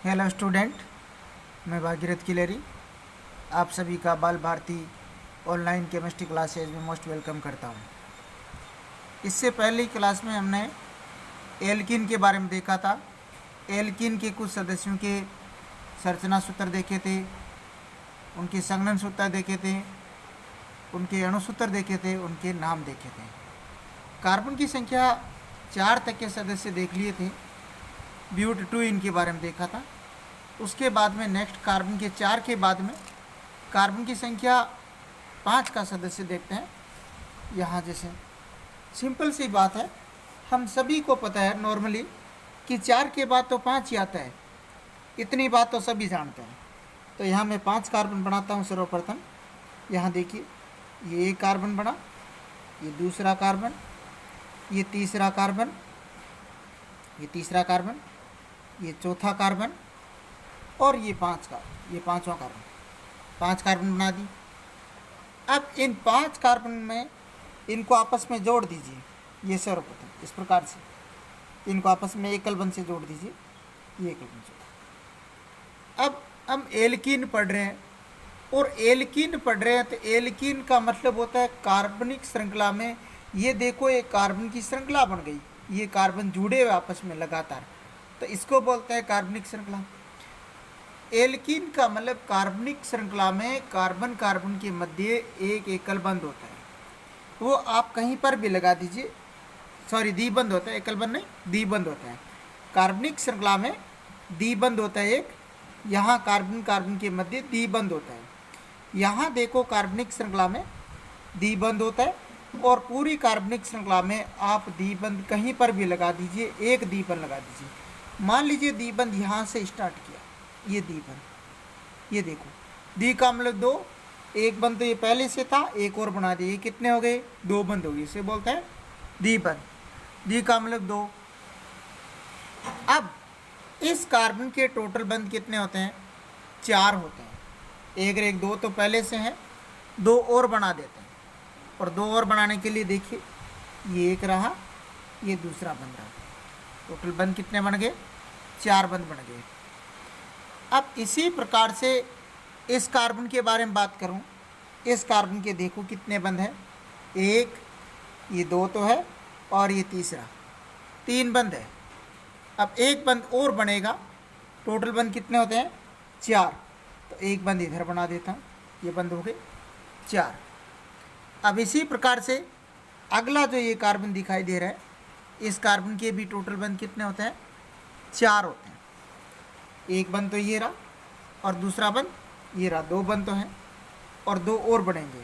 Hello student, मैं भागीरथ किलेरी आप सभी का बाल भारती ऑनलाइन केमिस्ट्री क्लासेज में मोस्ट वेलकम करता हूं। इससे पहली क्लास में हमने एल्कीन के बारे में देखा था। एल्कीन के कुछ सदस्यों के संरचना सूत्र देखे थे, उनके संघनन सूत्र देखे थे, उनके अणुसूत्र देखे थे, उनके नाम देखे थे। कार्बन की संख्या 4 तक के सदस्य देख लिए थे। ब्यूट 2 इनके बारे में देखा था। उसके बाद में नेक्स्ट कार्बन के 4 के बाद में कार्बन की संख्या 5 का सदस्य देखते हैं। यहाँ जैसे सिंपल सी बात है, हम सभी को पता है नॉर्मली कि 4 के बाद तो 5 ही आता है, इतनी बात तो सभी जानते हैं। तो यहाँ मैं 5 कार्बन बनाता हूँ। सर्वप्रथम यहाँ देखिए, ये एक कार्बन बना, ये दूसरा कार्बन, ये तीसरा कार्बन, ये तीसरा कार्बन, ये चौथा कार्बन और ये पांचवा कार्बन। 5 कार्बन बना दी। अब इन 5 कार्बन में इनको आपस में जोड़ दीजिए। ये सर्वप्रथम इस प्रकार से इनको आपस में एकल बंध से जोड़ दीजिए। ये एकल बंध जोड़। अब हम एल्कीन पढ़ रहे हैं और एल्कीन पढ़ रहे हैं तो एल्कीन का मतलब होता है कार्बनिक श्रृंखला में। ये देखो, एक कार्बन की श्रृंखला बन गई, ये कार्बन जुड़े हुए आपस में लगातार, तो इसको बोलते हैं कार्बनिक श्रृंखला। एल्कीन का मतलब कार्बनिक श्रृंखला में कार्बन कार्बन के मध्य एक एकल बंध होता है। वो आप कहीं पर भी लगा दीजिए, सॉरी द्विबंध होता है, एकल बंध नहीं, द्विबंध होता है। कार्बनिक श्रृंखला में द्विबंध होता है एक, यहाँ कार्बन कार्बन के मध्य द्विबंध होता है। यहाँ देखो, कार्बनिक श्रृंखला में द्विबंध होता है और पूरी कार्बनिक श्रृंखला में आप द्विबंध कहीं पर भी लगा दीजिए, एक द्विबंध लगा दीजिए। मान लीजिए द्विबंध यहाँ से स्टार्ट किया, ये द्विबंध, ये देखो, द्वि का मतलब 2, एक बंध तो ये पहले से था, एक और बना दिए, ये कितने हो गए? 2 बंध हो गए। इसे बोलते हैं द्विबंध। द्वि का मतलब 2। अब इस कार्बन के टोटल बंध कितने होते हैं? 4 होते हैं। एक 2 तो पहले से हैं, 2 और बना देते हैं। और 2 और बनाने के लिए देखिए, ये एक रहा, ये दूसरा बंध रहा। टोटल बंध कितने बन गए? 4 बंध बन गए। अब इसी प्रकार से इस कार्बन के बारे में बात करूं, इस कार्बन के देखो कितने बंध हैं? 1, ये 2 तो है और ये तीसरा, 3 बंध है। अब एक बंध और बनेगा, टोटल बंध कितने होते हैं? 4। तो एक बंध इधर बना देता हूँ, ये बंध हो गए 4। अब इसी प्रकार से अगला जो ये कार्बन दिखाई दे रहा है, इस कार्बन के भी टोटल बंध कितने होते हैं? 4 होते हैं। एक बंध तो ये रहा और दूसरा बंध ये रहा, 2 बंध तो हैं और 2 और बनेंगे।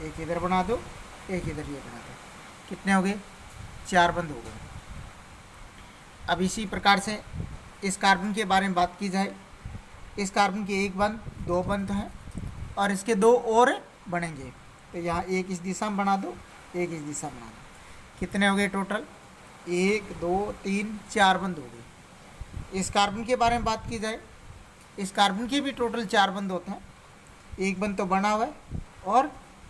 एक इधर बना दो, एक इधर ये बना दो, कितने हो गए? 4 बंध हो गए। अब इसी प्रकार से इस कार्बन के बारे में बात की जाए, इस कार्बन के एक बंध, 2 बंध हैं और इसके 2 और बनेंगे। तो यहाँ एक इस दिशा में बना दो, एक इस दिशा में बना दो, कितने हो गए टोटल? 1 2 3 4 बंध हो गए। इस कार्बन के बारे में बात की जाए, इस कार्बन के भी टोटल 4 बंध होते हैं। एक बंध तो बना हुआ है और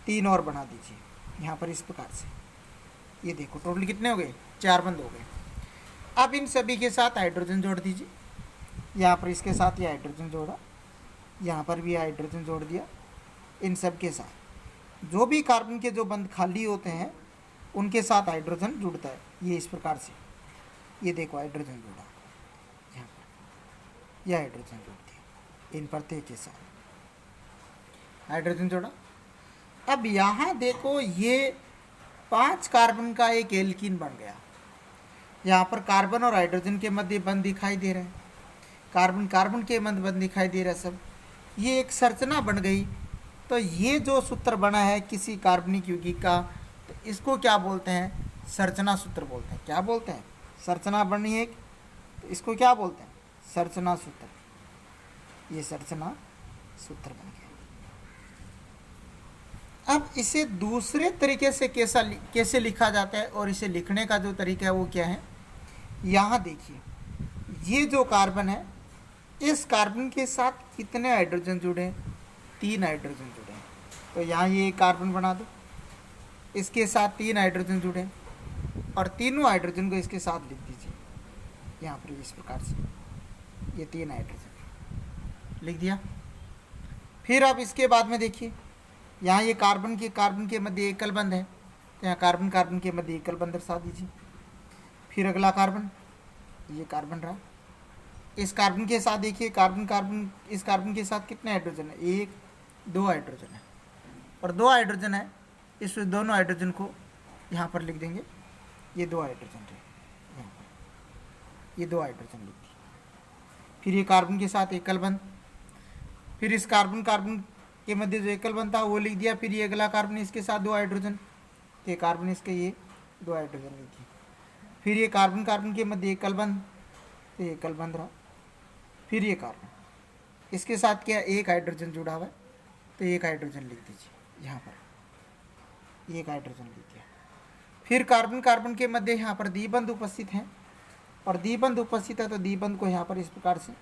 3 और बना दीजिए यहाँ पर इस प्रकार से। ये देखो टोटल कितने हो गए? 4 बंध हो गए। अब इन सभी के साथ हाइड्रोजन जोड़ दीजिए। यहाँ पर इसके साथ ये हाइड्रोजन जोड़ा, यहाँ पर भी हाइड्रोजन जोड़ दिया। इन सब के साथ जो भी कार्बन के जो बंध खाली होते हैं उनके साथ हाइड्रोजन जुड़ता है। ये इस प्रकार से, ये देखो हाइड्रोजन जोड़ा, यहाँ पर यह हाइड्रोजन जोड़ दिया, इन प्रत्येक के साथ हाइड्रोजन जोड़ा। अब यहाँ देखो, ये 5 कार्बन का एक एल्कीन बन गया। यहाँ पर कार्बन और हाइड्रोजन के मध्य बंध दिखाई दे रहे हैं, कार्बन कार्बन के मध्य बंध दिखाई दे रहा है सब। ये एक संरचना बन गई। तो ये जो सूत्र बना है किसी कार्बनिक यौगिक का, तो इसको क्या बोलते हैं? संरचना सूत्र बोलते हैं। क्या बोलते हैं? संरचना बनी एक, तो इसको क्या बोलते हैं? संरचना सूत्र। ये संरचना सूत्र बन गया। अब इसे दूसरे तरीके से कैसे लिखा जाता है और इसे लिखने का जो तरीका है वो क्या है? यहाँ देखिए, ये जो कार्बन है, इस कार्बन के साथ कितने हाइड्रोजन जुड़े हैं? 3 हाइड्रोजन जुड़े हैं। तो यहाँ ये कार्बन बना दो, इसके साथ 3 हाइड्रोजन जुड़े हैं और तीनों हाइड्रोजन को इसके साथ लिख दीजिए यहाँ पर इस प्रकार से। ये 3 हाइड्रोजन लिख दिया। फिर अब इसके बाद में देखिए, यहाँ ये कार्बन के मध्य एकल बंध है, तो यहाँ कार्बन के मध्य एकल बंध दर्शा दीजिए। फिर अगला कार्बन, ये कार्बन रहा, इस कार्बन के साथ देखिए इस कार्बन के साथ कितने हाइड्रोजन है, 1 2 हाइड्रोजन है, और 2 हाइड्रोजन है, इस दोनों हाइड्रोजन को यहाँ पर लिख देंगे, ये 2 हाइड्रोजन है, यहाँ पर ये 2 हाइड्रोजन लिख दिए। फिर ये कार्बन के साथ एकल बंध, फिर इस कार्बन के मध्य जो एकल बंध था वो लिख दिया। फिर ये अगला कार्बन, इसके साथ 2 हाइड्रोजन, तो ये कार्बन इसके ये 2 हाइड्रोजन लिख दिए। फिर ये कार्बन के मध्य एकल बंध, तो ये एकल बंध रहा। फिर ये कार्बन, इसके साथ क्या 1 हाइड्रोजन जुड़ा हुआ है, तो 1 हाइड्रोजन लिख दीजिए यहाँ पर, 1 हाइड्रोजन लिख दिया। फिर कार्बन के मध्य यहाँ पर द्विबंध उपस्थित है, और द्विबंध उपस्थित है तो द्विबंध को यहाँ पर इस प्रकार से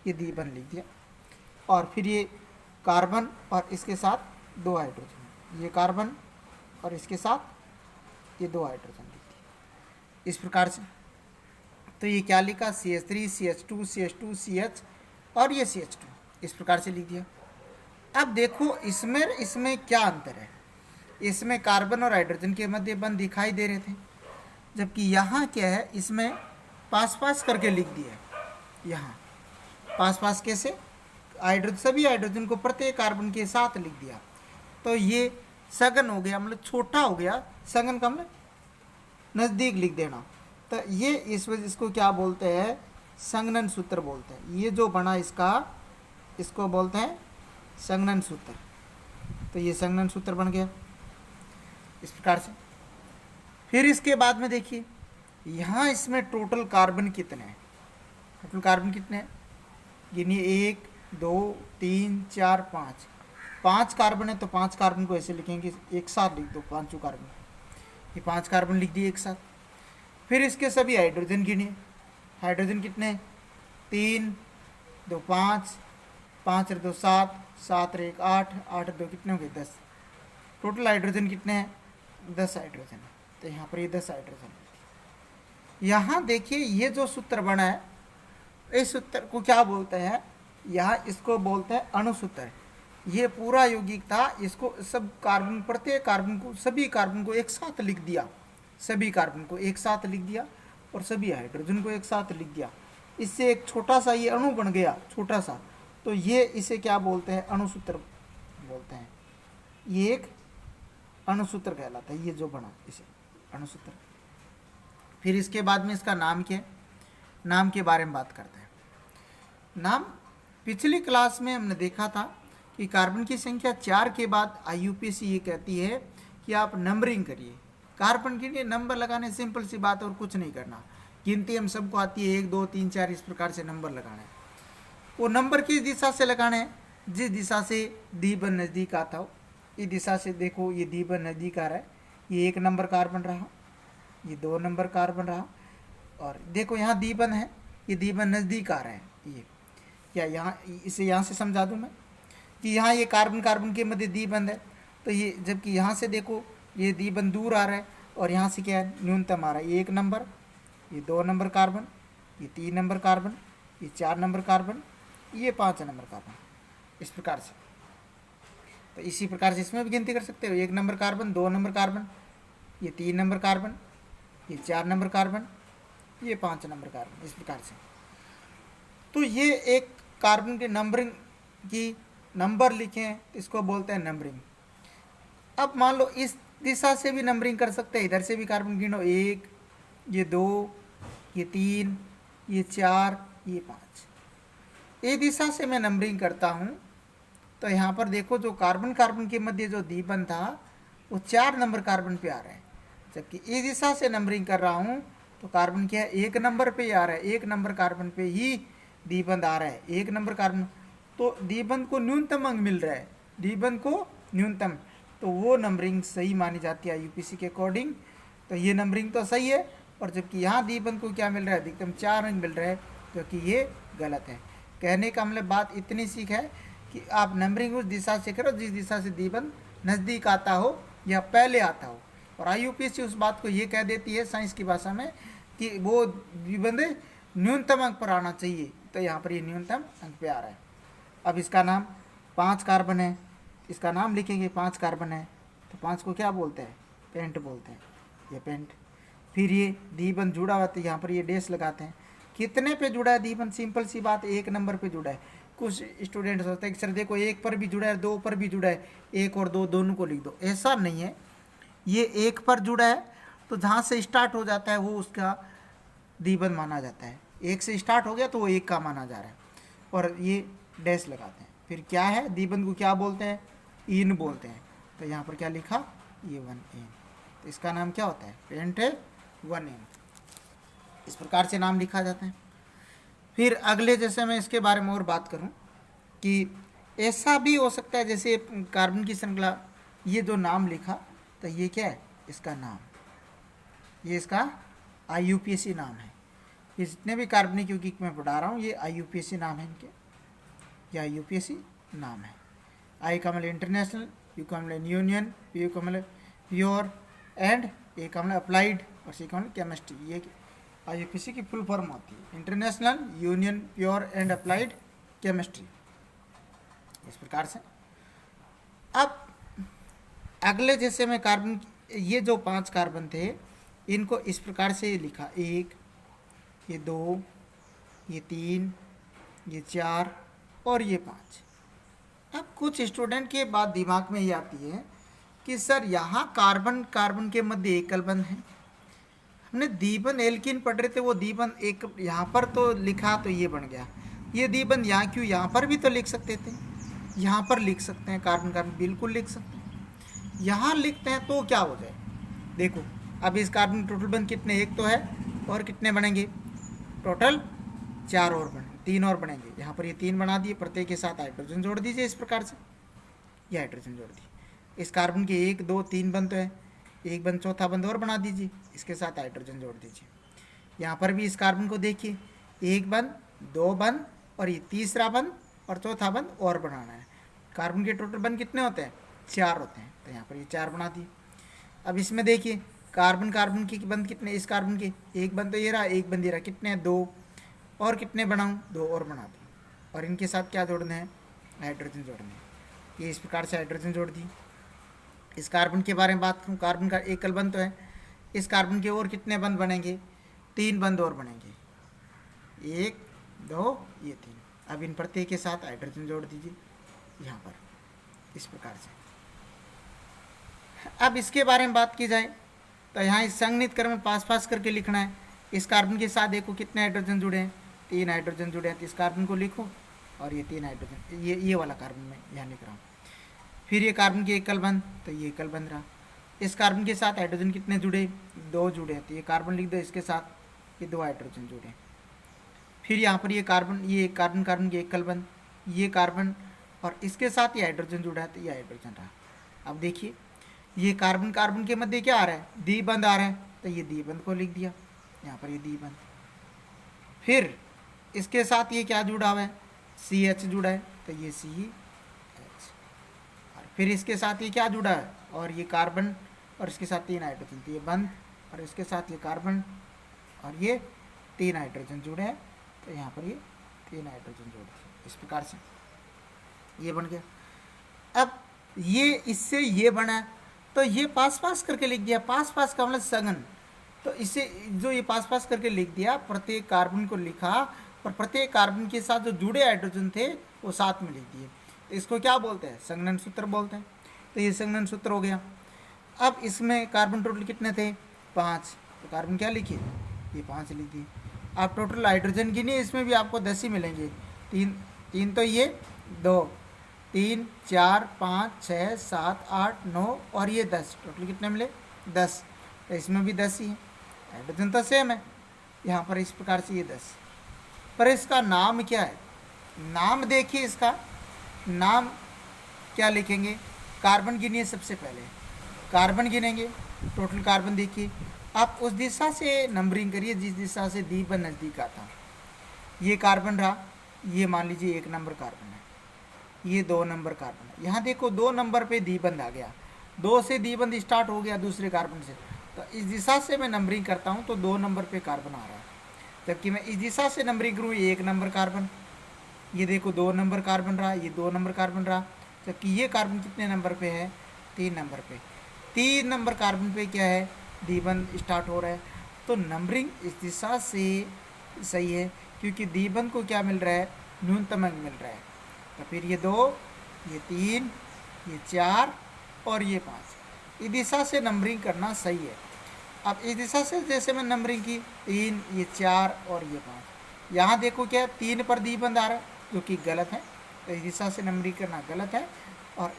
ये द्विबंध लिख दिया। और फिर ये कार्बन और इसके साथ 2 हाइड्रोजन, ये कार्बन और इसके साथ ये 2 हाइड्रोजन लिख दिए इस प्रकार से। तो ये क्या लिखा, CH3 CH2 CH2 CH और ये CH2, इस प्रकार से लिख दिया। अब देखो इसमें क्या अंतर है, इसमें कार्बन और हाइड्रोजन के मध्य बंध दिखाई दे रहे थे, जबकि यहाँ क्या है, इसमें पास करके लिख दिया। यहाँ पास कैसे, सभी हाइड्रोजन को प्रत्येक कार्बन के साथ लिख दिया, तो ये सघन हो गया, मतलब छोटा हो गया। सघन का मतलब नज़दीक लिख देना, तो ये इसको क्या बोलते हैं, संघनन सूत्र बोलते हैं। ये जो बना इसको बोलते हैं संघनन सूत्र। तो ये संघनन सूत्र बन गया इस प्रकार से। फिर इसके बाद में देखिए, यहाँ इसमें टोटल कार्बन कितने हैं, टोटल कार्बन कितने हैं गिनिए, 1 2 3 4 5, 5 कार्बन है, तो 5 कार्बन को ऐसे लिखेंगे, एक साथ लिख दो, 5 कार्बन, ये 5 कार्बन लिख दिए एक साथ। फिर इसके सभी हाइड्रोजन गिनिए, हाइड्रोजन कितने हैं, 3 2 5, 5 और 2 7, 7 और 1 8, 8 और 2 कितने हो गए, 10। टोटल हाइड्रोजन कितने हैं, 10 हाइड्रोजन है, तो यहाँ पर ये 10 हाइड्रोजन। यहाँ देखिए ये जो सूत्र बना है, इस सूत्र को क्या बोलते हैं, यहाँ इसको बोलते हैं अणुसूत्र। ये पूरा यौगिक था, इसको सब कार्बन, प्रत्येक कार्बन को, सभी कार्बन को एक साथ लिख दिया, सभी कार्बन को एक साथ लिख दिया, और सभी हाइड्रोजन को एक साथ लिख दिया। इससे एक छोटा सा ये अणु बन गया, छोटा सा, तो ये इसे क्या बोलते हैं, अणुसूत्र बोलते हैं। ये एक अणुसूत्र कहलाता है, ये जो बना इसे अणुसूत्र। फिर इसके बाद में इसका नाम क्या है, नाम के बारे में बात करते हैं। नाम पिछली क्लास में हमने देखा था कि कार्बन की संख्या 4 के बाद IUPAC ये कहती है कि आप नंबरिंग करिए। कार्बन के लिए नंबर लगाने सिंपल सी बात, और कुछ नहीं करना। गिनती हम सबको आती है, 1 2 3 4 इस प्रकार से नंबर लगाना है। वो नंबर किस दिशा से लगाने हैं, जिस दिशा से द्विबंध नज़दीक आता हो। इस दिशा से देखो, ये द्विबंध नज़दीक आ रहा है, ये 1 नंबर कार्बन रहा, ये 2 नंबर कार्बन रहा, और देखो यहाँ द्विबंध है, ये द्विबंध नज़दीक आ रहा है। ये क्या यहाँ, इसे यहाँ से समझा दूँ मैं कि यहाँ ये कार्बन के मध्य द्विबंध है, तो ये जबकि यहाँ से देखो ये द्विबंध दूर आ रहा है, और यहाँ से क्या है, न्यूनतम आ रहा है। ये 1 नंबर, ये 2 नंबर कार्बन, ये 3 नंबर कार्बन, ये 4 नंबर कार्बन, ये 5 नंबर कार्बन, इस प्रकार से। तो इसी प्रकार से इसमें भी गिनती कर सकते हो, 1 नंबर कार्बन, 2 नंबर कार्बन, ये 3 नंबर कार्बन, ये 4 नंबर कार्बन, ये 5 नंबर कार्बन, इस प्रकार से। तो ये एक कार्बन के नंबरिंग की नंबर लिखें, इसको बोलते हैं नंबरिंग। अब मान लो इस दिशा से भी नंबरिंग कर सकते हैं, इधर से भी कार्बन गिनो, 1 ये 2 ये 3 ये 4 ये 5, ये दिशा से मैं नंबरिंग करता हूँ। तो यहाँ पर देखो जो कार्बन के मध्य जो द्विबंध था वो 4 नंबर कार्बन पे आ रहा है, जबकि इस दिशा से नंबरिंग कर रहा हूँ तो कार्बन क्या है, 1 नंबर पे ही आ रहा है, 1 नंबर कार्बन पे ही द्विबंध आ रहा है, 1 नंबर कार्बन। तो द्विबंध को न्यूनतम अंक मिल रहा है, द्विबंध को न्यूनतम, तो वो नंबरिंग सही मानी जाती है IUPAC के अकॉर्डिंग। तो ये नंबरिंग तो सही है, और जबकि यहाँ द्विबंध को क्या मिल रहा है, अधिकतम 4 अंक मिल रहा है, जो कि ये गलत है। कहने का मतलब बात इतनी सीख है कि आप नंबरिंग उस दिशा से करो जिस दिशा से द्विबंध नज़दीक आता हो या पहले आता हो। और IUPAC उस बात को ये कह देती है साइंस की भाषा में कि वो द्विबंध न्यूनतम अंक पर आना चाहिए, तो यहाँ पर ये न्यूनतम अंक पे आ रहा है। अब इसका नाम 5 कार्बन है, इसका नाम लिखेंगे 5 कार्बन है, तो 5 को क्या बोलते हैं? पेंट बोलते हैं, ये पेंट। फिर ये द्विबंध जुड़ा हुआ, तो यहाँ पर ये डैश लगाते हैं। कितने पे जुड़ा है द्विबंध? सिंपल सी बात, 1 नंबर पे जुड़ा है। कुछ स्टूडेंट सोचते हैं कि सर देखो 1 पर भी जुड़ा है, 2 पर भी जुड़ा है, 1 और 2 दोनों को लिख दो। ऐसा नहीं है, ये 1 पर जुड़ा है तो जहाँ से स्टार्ट हो जाता है वो उसका द्विबंध माना जाता है। 1 से स्टार्ट हो गया तो वो 1 का माना जा रहा है, और ये डैश लगाते हैं। फिर क्या है, द्विबंध को क्या बोलते हैं? इन बोलते हैं। तो यहाँ पर क्या लिखा? ये 1n, तो इसका नाम क्या होता है? Paint 1n। इस प्रकार से नाम लिखा जाता है। फिर अगले, जैसे मैं इसके बारे में और बात करूं कि ऐसा भी हो सकता है, जैसे कार्बन की श्रृंखला, ये जो नाम लिखा, तो ये क्या है? इसका नाम, ये इसका IUPAC नाम है। ये जितने भी कार्बनिक यौगिक मैं पढ़ा रहा हूँ ये IUPAC नाम है इनके, ये IUPAC नाम है। I का मतलब इंटरनेशनल, U का मतलब यूनियन, P का मतलब प्योर, एंड A का मतलब अप्लाइड, और C का मतलब केमिस्ट्री। ये IUPAC की फुल फॉर्म होती है, international union pure and applied chemistry. इस प्रकार से अब अगले, जैसे मैं कार्बन, ये जो 5 कार्बन थे इनको इस प्रकार से लिखा, 1, ये 2, ये 3, ये 4 और ये 5। अब कुछ स्टूडेंट के बात दिमाग में ये आती है कि सर यहाँ कार्बन कार्बन के मध्य एकल बंध है, हमने द्विबंध एल्कीन पढ़ रहे थे, वो द्विबंध एक यहाँ पर तो लिखा तो ये बन गया, ये द्विबंध यहाँ क्यों? यहाँ पर भी तो लिख सकते थे, यहाँ पर लिख सकते हैं, कार्बन कार्बन बिल्कुल लिख सकते हैं। यहाँ लिखते हैं तो क्या हो जाए, देखो अब इस कार्बन टोटल बंध कितने? 1 तो है, और कितने बनेंगे? टोटल 4 और बने, 3 और बनेंगे। यहाँ पर ये 3 बना दिए, प्रत्येक के साथ हाइड्रोजन जोड़ दीजिए। इस प्रकार से ये हाइड्रोजन जोड़ दिए। इस कार्बन के 1, 2, 3 बंध तो है, 1 बंध, चौथा बंध और बना दीजिए, इसके साथ हाइड्रोजन जोड़ दीजिए। यहाँ पर भी इस कार्बन को देखिए, 1 बंध, 2 बंध, और ये तीसरा बंध और चौथा बंध और बनाना है। कार्बन के टोटल बंध कितने होते हैं? 4 होते हैं, तो यहाँ पर ये 4 बना दिए। अब इसमें देखिए कार्बन कार्बन के बंध कितने? इस कार्बन के 1 बंध तो ये रहा, 1 बंध ये रहा, कितने हैं? 2, और कितने बनाऊँ? 2 और बना दूँ, और इनके साथ क्या जोड़ना है? हाइड्रोजन जोड़ना है। ये इस प्रकार से हाइड्रोजन जोड़ दी। इस कार्बन के बारे में बात करूँ, कार्बन का एकल बंध तो है, इस कार्बन के और कितने बंध बनेंगे? 3 बंध और बनेंगे, 1, 2, ये 3। अब इन प्रत्येक के साथ हाइड्रोजन जोड़ दीजिए यहाँ पर, इस प्रकार से। अब इसके बारे में बात की जाए तो यहाँ इस संगनित क्रम में पास करके लिखना है। इस कार्बन के साथ देखो कितने हाइड्रोजन जुड़े हैं? 3 हाइड्रोजन जुड़े हैं, तो इस कार्बन को लिखो, और ये 3 हाइड्रोजन, ये वाला कार्बन मैं यहाँ लिख रहा हूँ। फिर ये कार्बन के एकल बंध, तो ये एकल बंध रहा। इस कार्बन के साथ हाइड्रोजन कितने जुड़े? 2 जुड़े, तो ये कार्बन लिख दो, इसके साथ ये 2 हाइड्रोजन जुड़े। फिर यहाँ पर ये कार्बन, ये कार्बन कार्बन के एकल बंध, ये कार्बन और इसके साथ ये हाइड्रोजन जुड़ा है, तो ये हाइड्रोजन रहा। अब देखिए ये कार्बन कार्बन के मध्य क्या आ रहा है? द्विबंध आ रहा है, तो ये द्विबंध को लिख दिया यहाँ पर, ये द्विबंध। फिर इसके साथ ये क्या जुड़ा हुआ है? CH जुड़ा है, तो ये CH। और फिर इसके साथ ये क्या जुड़ा है? और ये कार्बन, और इसके साथ 3 हाइड्रोजन, तो ये बंध, और इसके साथ ये कार्बन और ये 3 हाइड्रोजन जुड़े हैं, तो यहाँ पर ये 3 हाइड्रोजन जोड़ दिए। इस प्रकार से ये बन गया। अब ये इससे ये बना, तो ये पास करके लिख दिया। पास का मतलब सघन, तो इसे जो ये पास करके लिख दिया, प्रत्येक कार्बन को लिखा, और प्रत्येक कार्बन के साथ जो जुड़े हाइड्रोजन थे वो साथ में लिख दिए। तो इसको क्या बोलते हैं? संघनन सूत्र बोलते हैं। तो ये संघनन सूत्र हो गया। अब इसमें कार्बन टोटल कितने थे? 5, तो कार्बन क्या लिखिए? ये 5 लिख दिए। आप टोटल हाइड्रोजन गिनिए, इसमें भी आपको 10 ही मिलेंगे। 3 तो ये 2, 3, 4, 5, 6, 7, 8, 9 और ये 10, टोटल कितने मिले? 10। तो इसमें भी 10 ही है, हाइड्रोजन तो सेम है यहाँ पर। इस प्रकार से ये 10, पर इसका नाम क्या है? नाम देखिए, इसका नाम क्या लिखेंगे? कार्बन गिनिए, सबसे पहले कार्बन गिनेंगे, टोटल कार्बन देखिए। आप उस दिशा से नंबरिंग करिए जिस दिशा से द्विबंध नज़दीक आता। ये कार्बन रहा, ये मान लीजिए 1 नंबर कार्बन है, ये 2 नंबर कार्बन है। यहाँ देखो 2 नंबर पे द्विबंध आ गया, 2 से द्विबंध स्टार्ट हो गया दूसरे कार्बन से, तो इस दिशा से मैं नंबरिंग करता हूँ तो 2 नंबर पे कार्बन आ रहा है। जबकि मैं इस दिशा से नंबरिंग करूँ, ये 1 नंबर कार्बन, ये देखो 2 नंबर कार्बन रहा, ये 2 नंबर कार्बन रहा, जबकि ये कार्बन कितने नंबर पे है, 3 नंबर पे। 3 नंबर कार्बन पे क्या है, द्विबंध स्टार्ट हो रहा है। तो नंबरिंग इस दिशा से सही है, क्योंकि द्विबंध को क्या मिल रहा है, न्यूनतम अंक मिल रहा है। तो फिर ये 2, ये 3, ये 4 और ये 5, इस दिशा से नंबरिंग करना सही है। अब इस दिशा से जैसे मैं नंबरिंग की, 3, ये 4 और ये 5, यहाँ देखो क्या 3 पर द्विबंध आ रहा है, जो कि गलत है। तो इस दिशा से नंबरिंग करना गलत है। और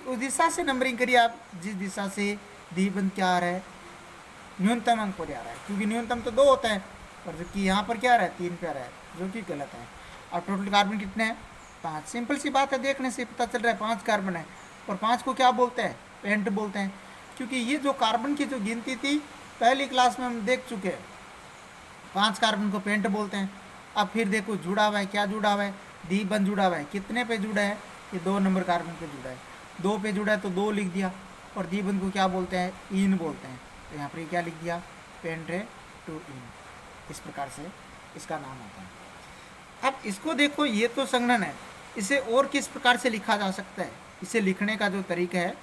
उस दिशा से नंबरिंग करिए आप जिस दिशा से द्विबंध क्या आ रहा है, न्यूनतम अंक पर आ रहा है, क्योंकि न्यूनतम तो 2 होता है, और जबकि यहाँ पर क्या आ रहा है, 3 पे आ रहा है, जो कि गलत है। अब टोटल कार्बन कितने हैं, 5। सिंपल सी बात है, देखने से पता चल रहा है 5 कार्बन है। और 5 को क्या बोलते हैं, पेंट बोलते हैं, क्योंकि ये जो कार्बन की जो गिनती थी पहली क्लास में हम देख चुके हैं, 5 कार्बन को पेंट बोलते हैं। अब फिर देखो जुड़ा हुआ है, क्या जुड़ा हुआ है, द्विबंध जुड़ा हुआ है। कितने पे जुड़ा है, ये 2 नंबर कार्बन पे जुड़ा है। 2 पे जुड़ा है तो 2 लिख दिया। और द्विबंध को क्या बोलते हैं, इन बोलते हैं। तो यहाँ पर क्या लिख दिया, पेंटे टू इन, इस प्रकार से इसका नाम होता है। अब इसको देखो, ये तो संघनन है, इसे और किस प्रकार से लिखा जा सकता है, इसे लिखने का जो तरीका है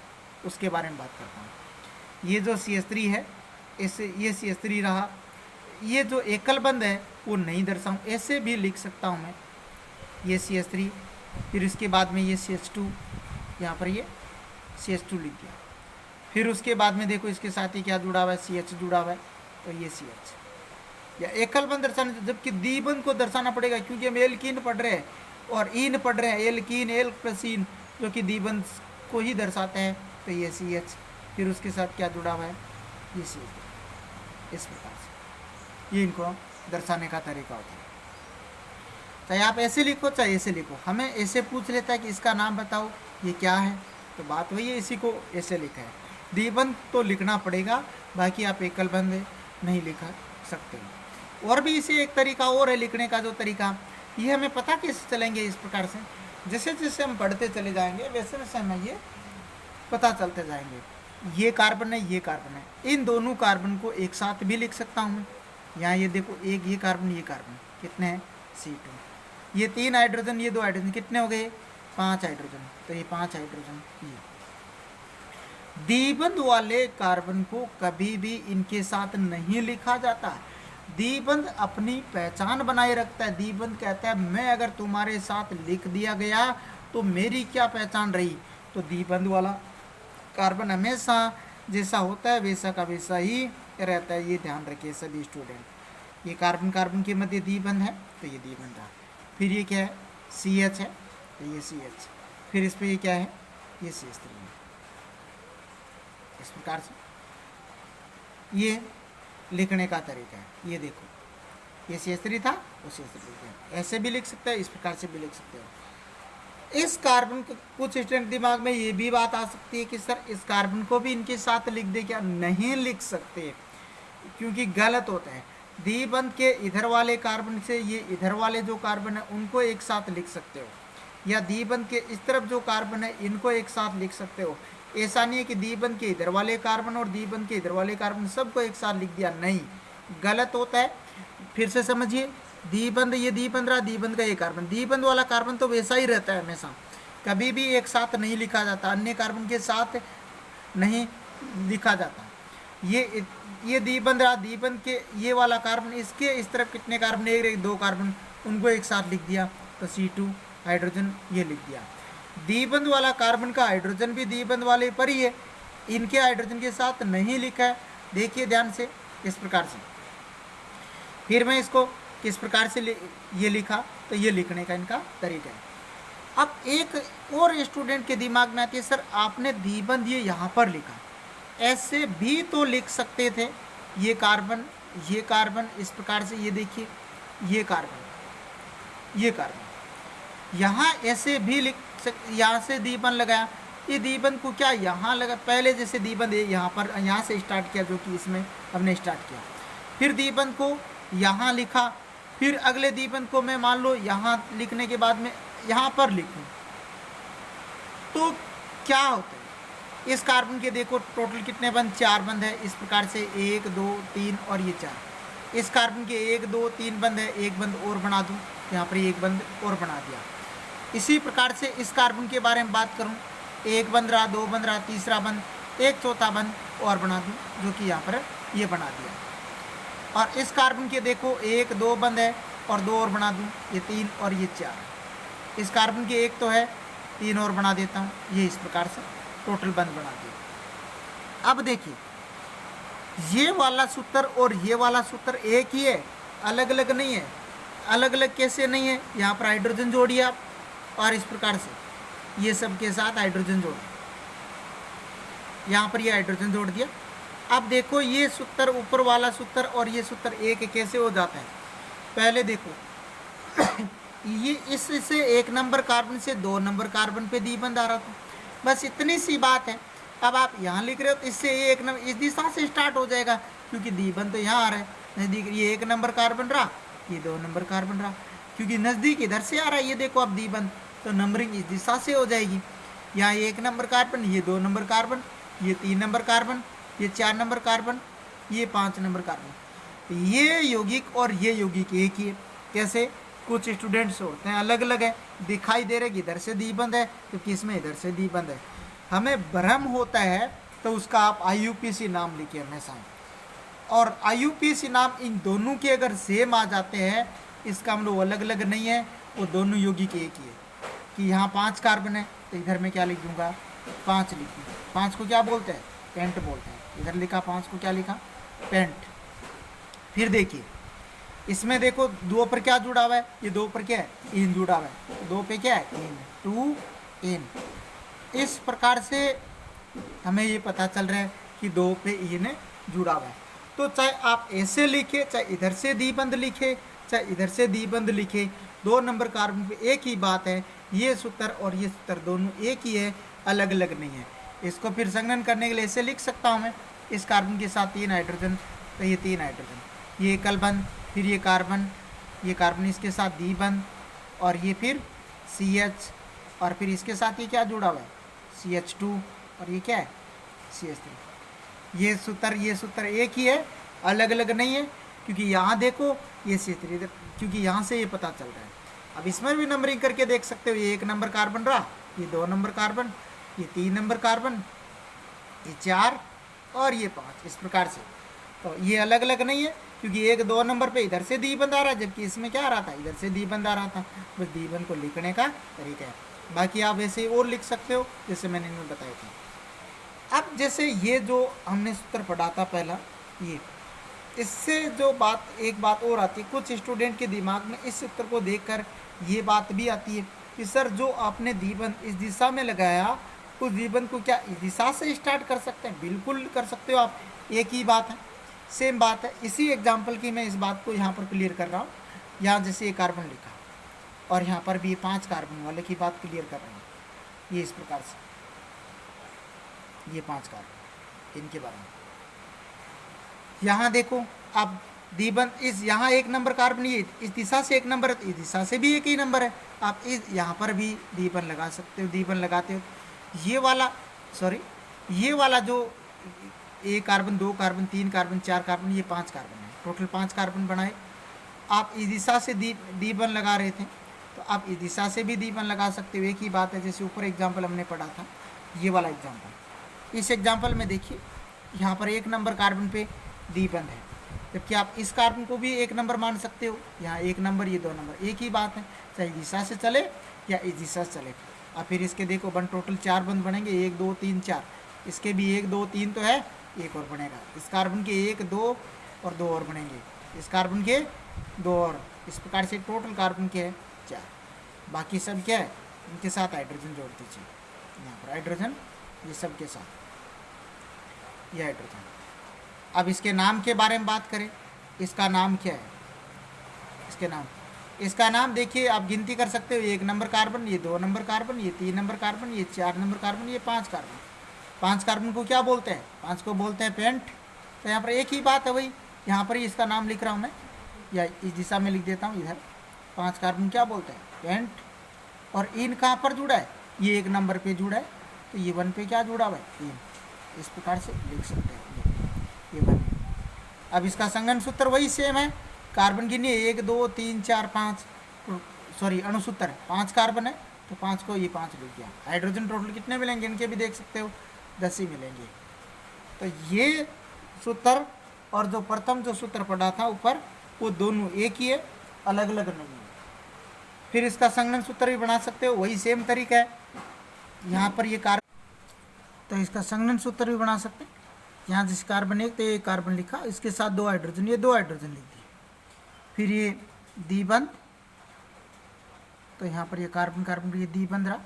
उसके बारे में बात करता हूँ। ये जो CH3 है, इसे ये CH3 रहा, ये जो एकल बंध है वो नहीं दर्शाऊँ, ऐसे भी लिख सकता हूँ मैं, ये CH3, फिर इसके बाद में ये CH2, यहाँ पर ये CH2 लिख दिया। फिर उसके बाद में देखो इसके साथ ही क्या जुड़ा हुआ है, CH जुड़ा हुआ है, तो ये CH या एकल बंध दर्शाना, जबकि द्विबंध को दर्शाना पड़ेगा, क्योंकि हम एल्कीन पढ़ रहे हैं और इन पढ़ रहे हैं, एल्कीन एल प्लस इन, जो कि द्विबंध को ही दर्शाते हैं। तो ये CH, फिर उसके साथ क्या जुड़ा हुआ है, ये CH। इस प्रकार से ये इनको दर्शाने का तरीका होता है। चाहे आप ऐसे लिखो चाहे ऐसे लिखो, हमें ऐसे पूछ लेता है कि इसका नाम बताओ, ये क्या है, तो बात वही है, इसी को ऐसे लिखा है। द्विबंध तो लिखना पड़ेगा, बाकी आप एकल बंध नहीं लिखा सकते। और भी इसे एक तरीका और है लिखने का, जो तरीका ये हमें पता कैसे चलेंगे, इस प्रकार से जैसे जैसे हम पढ़ते चले जाएंगे वैसे वैसे हमें ये पता चलते जाएंगे। ये कार्बन है, ये कार्बन है, इन दोनों कार्बन को एक साथ भी लिख सकता हूँ मैं। यहाँ ये देखो, एक ये कार्बन, ये कार्बन कितने हैं, C2, ये 3 हाइड्रोजन, ये 2 हाइड्रोजन, कितने हो गए, 5 हाइड्रोजन। तो ये 5 हाइड्रोजन। ये द्विबंध वाले कार्बन को कभी भी इनके साथ नहीं लिखा जाता। द्विबंध अपनी पहचान बनाए रखता है। द्विबंध कहता है मैं अगर तुम्हारे साथ लिख दिया गया तो मेरी क्या पहचान रही। तो द्विबंध वाला कार्बन हमेशा जैसा होता है वैसा का वैसा ही रहता है, ये ध्यान रखिए सभी स्टूडेंट। ये कार्बन कार्बन के मध्य द्विबंध है, तो ये द्विबंध रहा। फिर ये क्या है, CH है, तो ये CH। फिर इस पर ये क्या है, ये CH3 है। इस प्रकार से ये लिखने का तरीका है। ये देखो, ये CH3 था, वो CH3 लिख दिया। ऐसे भी लिख सकते हैं, इस प्रकार से भी लिख सकते हो। इस कार्बन को कुछ स्टूडेंट दिमाग में ये भी बात आ सकती है कि सर इस कार्बन को भी इनके साथ लिख दे क्या, नहीं लिख सकते, क्योंकि गलत होता है। द्विबंध के इधर वाले कार्बन से ये इधर वाले जो कार्बन है उनको एक साथ लिख सकते हो, या द्विबंध के इस तरफ जो कार्बन है इनको एक साथ लिख सकते हो। ऐसा नहीं है कि द्विबंध के इधर वाले कार्बन और द्विबंध के इधर वाले कार्बन सबको एक साथ लिख दिया, नहीं, गलत होता है। फिर से समझिए, द्विबंध, ये द्विबंध रहा, द्विबंध का ये कार्बन, द्विबंध वाला कार्बन तो वैसा ही रहता है हमेशा, कभी भी एक साथ नहीं लिखा जाता, अन्य कार्बन के साथ नहीं लिखा जाता। ये द्विबंध रहा, द्विबंध के ये वाला कार्बन, इसके इस तरफ कितने कार्बन, एक 2 कार्बन, उनको एक साथ लिख दिया, तो C2 हाइड्रोजन ये लिख दिया। द्विबंध वाला कार्बन का हाइड्रोजन भी द्विबंध वाले पर ही है, इनके हाइड्रोजन के साथ नहीं लिखा है, देखिए ध्यान से, इस प्रकार से। फिर मैं इसको किस प्रकार से ये लिखा, तो ये लिखने का इनका तरीका है। अब एक और स्टूडेंट के दिमाग में आती है, सर आपने द्विबंध ये यहाँ पर लिखा, ऐसे भी तो लिख सकते थे, ये कार्बन, ये कार्बन, इस प्रकार से, ये देखिए, ये कार्बन, ये कार्बन, यहाँ ऐसे भी लिख सकते, यहाँ से द्विबंध लगाया, ये द्विबंध को क्या यहाँ लगा, पहले जैसे द्विबंध यहाँ पर, यहाँ से स्टार्ट किया, जो कि इसमें हमने स्टार्ट किया, फिर द्विबंध को यहाँ लिखा, फिर अगले द्विबंध को मैं मान लो यहाँ लिखने के बाद में यहाँ पर लिखूँ, तो क्या होता है, इस कार्बन के देखो टोटल कितने बंध, 4 बंध है, इस प्रकार से 1 2 3 और ये 4, इस कार्बन के 1 2 3 बंद है, एक बंद और बना दूं, यहाँ पर एक बंद और बना दिया। इसी प्रकार से इस कार्बन के बारे में बात करूं, एक बंद रहा, दो बंद रहा, तीसरा बंद, एक चौथा बंद और बना दूं, जो कि यहाँ पर ये बना दिया। और इस कार्बन के देखो 1 2 बंद है और 2 और बना दूं, ये 3 और ये 4। इस कार्बन के 1 तो है, 3 और बना देता हूँ, ये इस प्रकार से टोटल बंद बना दिया। अब देखिए ये वाला सूत्र और ये वाला सूत्र एक ही है, अलग अलग नहीं है। अलग अलग कैसे नहीं है, यहाँ पर हाइड्रोजन जोड़िए आप, और इस प्रकार से ये सब के साथ हाइड्रोजन जोड़, यहाँ पर ये हाइड्रोजन जोड़ दिया। अब देखो ये सूत्र ऊपर वाला सूत्र और ये सूत्र एक कैसे हो जाता है। पहले देखो ये इससे 1 नंबर कार्बन से 2 नंबर कार्बन पे द्विबंध आ रहा था, बस इतनी सी बात है। अब आप यहाँ लिख रहे हो तो इससे ये 1 नंबर इस दिशा से स्टार्ट हो जाएगा, क्योंकि द्विबंध तो यहाँ आ रहा है नज़दीक, ये 1 नंबर कार्बन रहा, ये 2 नंबर कार्बन रहा, क्योंकि नज़दीक इधर से आ रहा है। ये देखो अब द्विबंध, तो नंबरिंग इस दिशा से हो जाएगी। यहाँ 1 नंबर कार्बन, ये 2 नंबर कार्बन, ये 3 नंबर कार्बन, ये 4 नंबर कार्बन, ये 5 नंबर कार्बन। ये यौगिक और ये यौगिक एक ही है। कैसे? कुछ स्टूडेंट्स होते हैं अलग अलग है, दिखाई दे रहे कि इधर से द्विबंध है क्योंकि इसमें इधर से द्विबंध है। हमें भ्रम होता है तो उसका आप IUPAC नाम लिखिए हमेशा, और IUPAC नाम इन दोनों के अगर सेम आ जाते हैं, इसका हम लोग अलग अलग नहीं है, वो दोनों यौगिक एक ही है। कि यहाँ 5 कार्बन है तो इधर मैं क्या लिख दूंगा, 5 लिख दूँ। 5 को क्या बोलते हैं? पेंट बोलते हैं। इधर लिखा 5 को क्या लिखा? पेंट। फिर देखिए इसमें देखो 2 पर क्या जुड़ा हुआ है, ये 2 पर क्या है? इन जुड़ा हुआ है। 2 पे क्या है? इन, 2 इन। इस प्रकार से हमें ये पता चल रहा है कि 2 पे इन जुड़ा हुआ है। तो चाहे आप ऐसे लिखे, चाहे इधर से द्विबंध लिखे, चाहे इधर से द्विबंध लिखे, 2 नंबर कार्बन पे एक ही बात है। ये सूत्र और ये सूत्र दोनों एक ही है, अलग अलग नहीं है। इसको फिर संगठन करने के लिए ऐसे लिख सकता हूँ मैं, इस कार्बन के साथ 3 हाइड्रोजन, तो ये 3 हाइड्रोजन, ये एकल बंध, फिर ये कार्बन इसके साथ द्विबंध, और ये फिर CH, और फिर इसके साथ ये क्या जुड़ा हुआ है? CH2, और ये क्या है? CH3। ये सूत्र एक ही है, अलग अलग नहीं है, क्योंकि यहाँ देखो ये CH3 इधर, क्योंकि यहाँ से ये पता चल रहा है। अब इसमें भी नंबरिंग करके देख सकते हो, ये 1 नंबर कार्बन रहा, ये 2 नंबर कार्बन, ये 3 नंबर कार्बन, ये 4 और ये 5, इस प्रकार से। तो ये अलग अलग नहीं है, क्योंकि 1 2 नंबर पे इधर से द्विबंध आ रहा है, जबकि इसमें क्या आ रहा था? इधर से द्विबंध आ रहा था। बस द्विबंध को लिखने का तरीका है, बाकी आप ऐसे और लिख सकते हो जैसे मैंने इनमें बताया था। अब जैसे ये जो हमने सूत्र पढ़ा था पहला, ये इससे जो एक बात और आती है, कुछ स्टूडेंट के दिमाग में इस सूत्र को देखकर ये बात भी आती है कि सर जो आपने द्विबंध इस दिशा में लगाया, उस द्विबंध को क्या इस दिशा से स्टार्ट कर सकते हैं? बिल्कुल कर सकते हो आप, एक ही बात है, सेम बात है। इसी एग्जाम्पल की मैं इस बात को यहाँ पर क्लियर कर रहा हूँ। यहाँ जैसे ये कार्बन लिखा और यहाँ पर भी 5 कार्बन वाले की बात क्लियर कर रहे हैं, ये इस प्रकार से, ये 5 कार्बन इनके बारे में। यहाँ देखो आप द्विबंध, इस यहाँ 1 नंबर कार्बन, ये इस दिशा से 1 नंबर है, इस दिशा से भी एक ही नंबर है। आप इस यहाँ पर भी द्विबंध लगा सकते हो, द्विबंध लगाते हो। ये वाला जो 1 कार्बन, 2 कार्बन, 3 कार्बन, 4 कार्बन, ये 5 कार्बन है, टोटल 5 कार्बन बनाए। आप इस दिशा से द्विबंध लगा रहे थे, तो आप इस दिशा से भी द्विबंध लगा सकते हो, एक ही बात है। जैसे ऊपर एग्जाम्पल हमने पढ़ा था, ये वाला एग्जाम्पल, इस एग्जाम्पल में देखिए यहाँ पर 1 नंबर कार्बन पे द्विबंध है, जबकि आप इस कार्बन को भी 1 नंबर मान सकते हो। यहाँ 1 नंबर, ये 2 नंबर, एक ही बात है, चाहे दिशा से चले या इस दिशा से चले। और फिर इसके देखो टोटल 4 बंध बनेंगे, 1 2 3 4, इसके भी 1 2 3 तो है, एक और बनेगा। इस कार्बन के 1 2 और 2 और बनेंगे, इस कार्बन के 2 और, इस प्रकार से टोटल कार्बन के 4। बाकी सब क्या है? इनके साथ हाइड्रोजन जोड़ दीजिए, यहाँ पर हाइड्रोजन, ये सब के साथ ये हाइड्रोजन। अब इसके नाम के बारे में बात करें, इसका नाम क्या है? इसका नाम देखिए, आप गिनती कर सकते हो, 1 नंबर कार्बन, ये 2 नंबर कार्बन, ये 3 नंबर कार्बन, ये 4 नंबर कार्बन, ये 5 कार्बन। 5 कार्बन को क्या बोलते हैं? 5 को बोलते हैं पेंट। तो यहाँ पर एक ही बात है भाई, यहाँ पर ही इसका नाम लिख रहा हूँ मैं, या इस दिशा में लिख देता हूँ इधर। 5 कार्बन क्या बोलते हैं? पेंट। और इन कहाँ पर जुड़ा है? ये 1 नंबर पे जुड़ा है, तो ये 1 पे क्या जुड़ा हुआ है? इन। इस प्रकार से लिख सकते हैं, ये 1। अब इसका संघनन सूत्र वही सेम है, कार्बन गिनिए 1 2 3 4 5, सॉरी अणुसूत्र 5 कार्बन है तो 5 को ये 5 लिख दिया। हाइड्रोजन टोटल कितने मिलेंगे इनके भी देख सकते हो, 10 ही मिलेंगे। तो ये सूत्र और जो प्रथम जो सूत्र पढ़ा था ऊपर वो दोनों एक ही है, अलग अलग नहीं है। फिर इसका संघनन सूत्र भी बना सकते हो, वही सेम तरीका है। यहाँ पर ये कार्बन, तो इसका संघनन सूत्र भी बना सकते हैं। यहाँ जिस कार्बन 1 तो ये कार्बन लिखा, इसके साथ 2 हाइड्रोजन, ये 2 हाइड्रोजन लिख दिए। फिर ये द्विबंध, तो यहाँ पर ये कार्बन कार्बन ये द्विबंध रहा।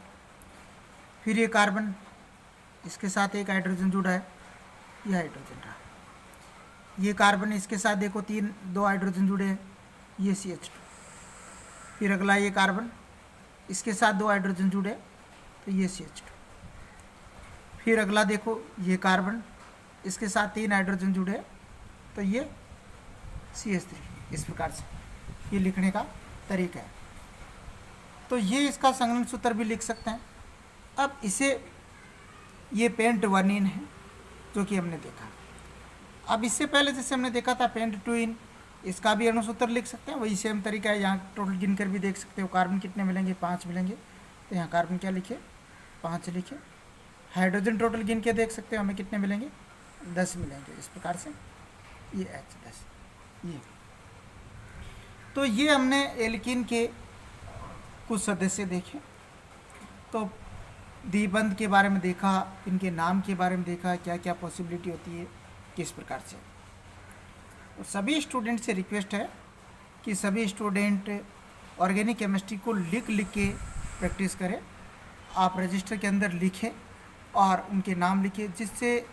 फिर ये कार्बन, इसके साथ 1 हाइड्रोजन जुड़ा है, ये हाइड्रोजन रहा। ये कार्बन, इसके साथ देखो 2 हाइड्रोजन जुड़े हैं, ये CH2। फिर अगला ये कार्बन, इसके साथ 2 हाइड्रोजन जुड़े तो ये CH2। फिर अगला देखो ये कार्बन, इसके साथ 3 हाइड्रोजन जुड़े तो ये CH3। इस प्रकार से ये लिखने का तरीका है। तो ये इसका संघनन सूत्र भी लिख सकते हैं। अब इसे, ये पेंट वर्निन है जो कि हमने देखा। अब इससे पहले जैसे हमने देखा था पेंट ट्विन, इसका भी अणुसूत्र लिख सकते हैं, वही सेम तरीका है। यहाँ टोटल गिनकर भी देख सकते हो, कार्बन कितने मिलेंगे, 5 मिलेंगे। तो यहाँ कार्बन क्या लिखे, 5 लिखे। हाइड्रोजन टोटल गिन के देख सकते हो हमें कितने मिलेंगे, 10 मिलेंगे। इस प्रकार से ये H10 ये। तो ये हमने एल्कीन के कुछ सदस्य देखे, तो द्विबंध के बारे में देखा, इनके नाम के बारे में देखा, क्या क्या पॉसिबिलिटी होती है, किस प्रकार से। और सभी स्टूडेंट से रिक्वेस्ट है कि सभी स्टूडेंट ऑर्गेनिक केमिस्ट्री को लिख के प्रैक्टिस करें। आप रजिस्टर के अंदर लिखें और उनके नाम लिखें, जिससे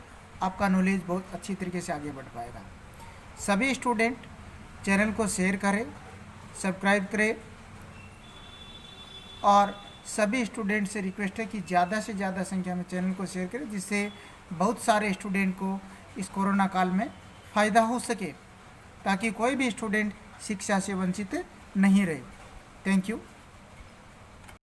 आपका नॉलेज बहुत अच्छी तरीके से आगे बढ़ पाएगा। सभी स्टूडेंट चैनल को शेयर करें, सब्सक्राइब करें, और सभी स्टूडेंट से रिक्वेस्ट है कि ज़्यादा से ज़्यादा संख्या में चैनल को शेयर करें, जिससे बहुत सारे स्टूडेंट को इस कोरोना काल में फ़ायदा हो सके, ताकि कोई भी स्टूडेंट शिक्षा से वंचित नहीं रहे। Thank you.